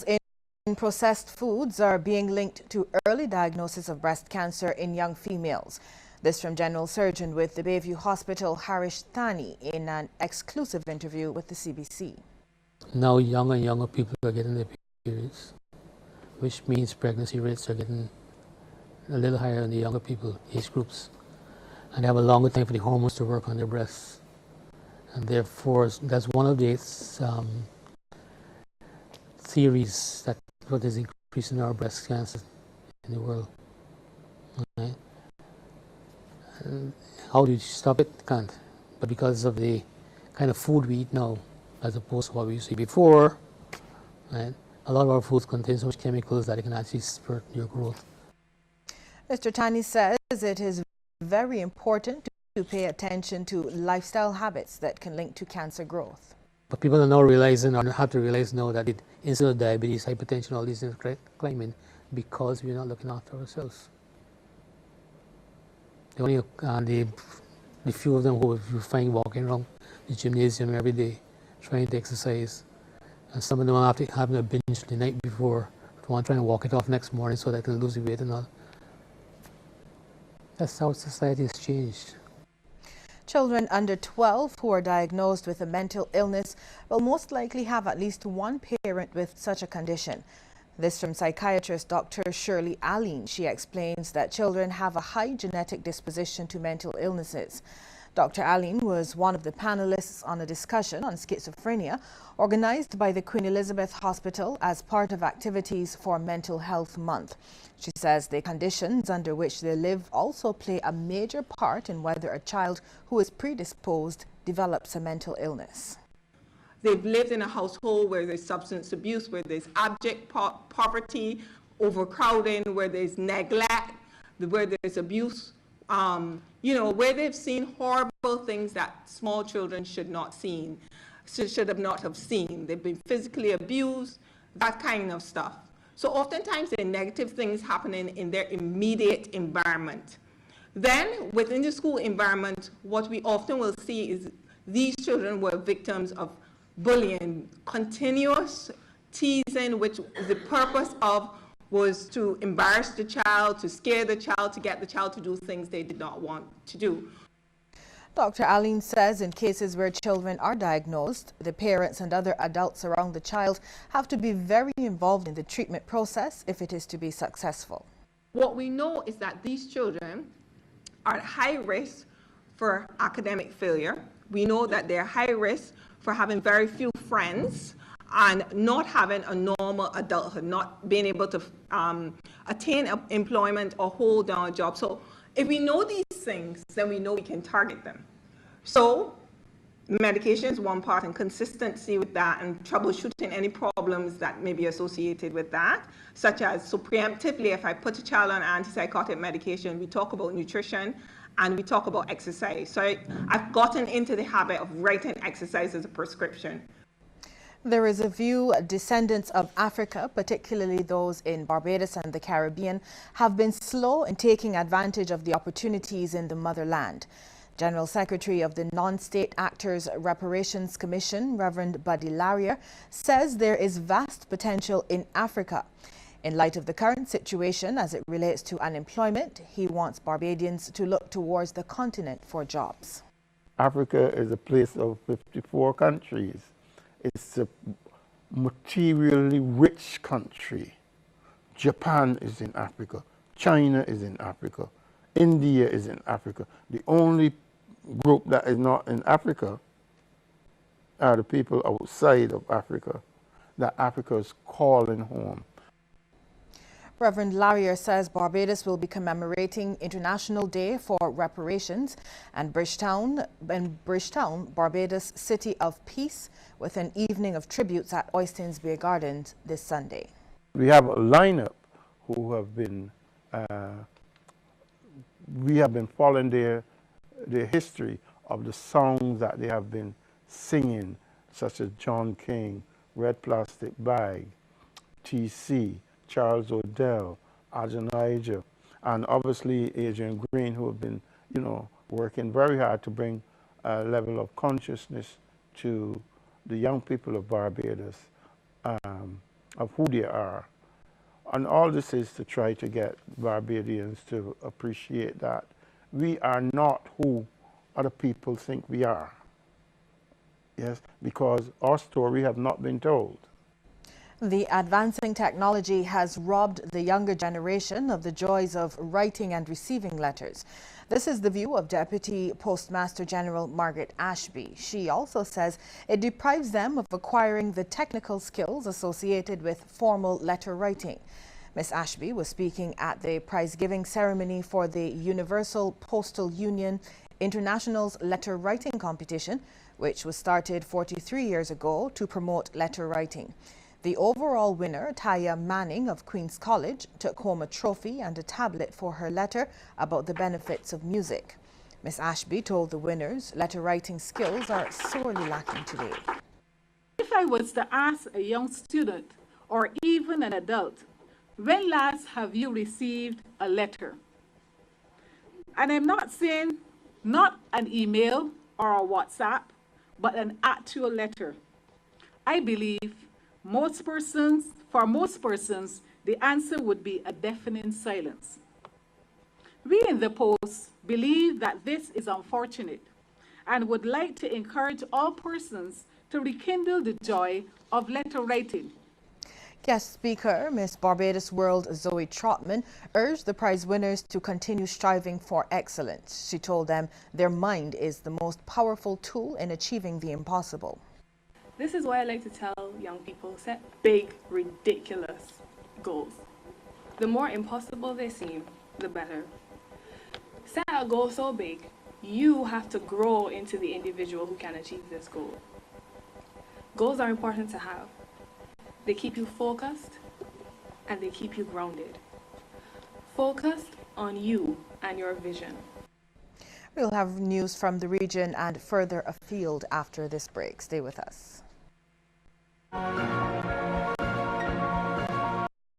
in processed foods are being linked to early diagnosis of breast cancer in young females. This from General Surgeon with the Bayview Hospital, Harish Thani, in an exclusive interview with the CBC. Now younger and younger people are getting their periods, which means pregnancy rates are getting a little higher in the younger people, age groups. And they have a longer time for the hormones to work on their breasts. And therefore, that's one of the theories that what is increasing our breast cancer in the world. Okay? And how do you stop it? Can't. But because of the kind of food we eat now, as opposed to what we used to eat before, right? A lot of our foods contain so much chemicals that it can actually spurt your growth. Mr. Tani says it is very important to pay attention to lifestyle habits that can link to cancer growth. But people are now realizing, or have to realize now, that instead of diabetes, hypertension, all these things climbing because we're not looking after ourselves. The few of them who you find walking around the gymnasium every day, trying to exercise, and some of them are after having a binge the night before, trying to walk it off next morning so they can lose the weight and all. That's how society has changed. Children under 12 who are diagnosed with a mental illness will most likely have at least one parent with such a condition. This from psychiatrist Dr. Shirley Allen. She explains that children have a high genetic disposition to mental illnesses. Dr. Allen was one of the panelists on a discussion on schizophrenia organized by the Queen Elizabeth Hospital as part of activities for Mental Health Month. She says the conditions under which they live also play a major part in whether a child who is predisposed develops a mental illness. They've lived in a household where there's substance abuse, where there's abject poverty, overcrowding, where there's neglect, where there's abuse. Where they've seen horrible things that small children should have not seen. They've been physically abused, that kind of stuff. So oftentimes there are negative things happening in their immediate environment. Then within the school environment, what we often will see is these children were victims of bullying, continuous teasing, which the purpose of was to embarrass the child, to scare the child, to get the child to do things they did not want to do. Dr. Allen says in cases where children are diagnosed, the parents and other adults around the child have to be very involved in the treatment process if it is to be successful. What we know is that these children are at high risk for academic failure. We know that they're high risk for having very few friends and not having a normal adulthood, not being able to attain employment or hold down a job. So if we know these things, then we know we can target them. So medication is one part, and consistency with that, and troubleshooting any problems that may be associated with that, such as, so preemptively, if I put a child on antipsychotic medication, we talk about nutrition and we talk about exercise. So I've gotten into the habit of writing exercise as a prescription. There is a view descendants of Africa, particularly those in Barbados and the Caribbean, have been slow in taking advantage of the opportunities in the motherland. General Secretary of the Non-State Actors Reparations Commission, Reverend Buddy Larrier, says there is vast potential in Africa. In light of the current situation as it relates to unemployment, he wants Barbadians to look towards the continent for jobs. Africa is a place of 54 countries. It's a materially rich country. Japan is in Africa. China is in Africa. India is in Africa. The only group that is not in Africa are the people outside of Africa that Africa is calling home. Reverend Larrier says Barbados will be commemorating International Day for Reparations and Bridgetown, Barbados City of Peace, with an evening of tributes at Oystins Bay Gardens this Sunday. We have a lineup who have been, we have been following their history of the songs that they have been singing, such as John King, Red Plastic Bag, TC, Charles Odell, Adonijah, and obviously Adrian Green, who have been, working very hard to bring a level of consciousness to the young people of Barbados of who they are. And all this is to try to get Barbadians to appreciate that we are not who other people think we are. Yes, because our story have not been told. The advancing technology has robbed the younger generation of the joys of writing and receiving letters. This is the view of Deputy Postmaster General Margaret Ashby. She also says it deprives them of acquiring the technical skills associated with formal letter writing. Ms. Ashby was speaking at the prize-giving ceremony for the Universal Postal Union International's letter writing competition, which was started 43 years ago to promote letter writing. The overall winner, Taya Manning of Queen's College, took home a trophy and a tablet for her letter about the benefits of music. Ms. Ashby told the winners letter writing skills are sorely lacking today. If I was to ask a young student or even an adult, when last have you received a letter? And I'm not saying not an email or a WhatsApp, but an actual letter. I believe for most persons, the answer would be a deafening silence. We in the Post believe that this is unfortunate and would like to encourage all persons to rekindle the joy of letter writing. Guest speaker, Miss Barbados World Zoe Trotman, urged the prize winners to continue striving for excellence. She told them their mind is the most powerful tool in achieving the impossible. This is why I like to tell young people, set big, ridiculous goals. The more impossible they seem, the better. Set a goal so big, you have to grow into the individual who can achieve this goal. Goals are important to have. They keep you focused and they keep you grounded. Focused on you and your vision. We'll have news from the region and further afield after this break. Stay with us.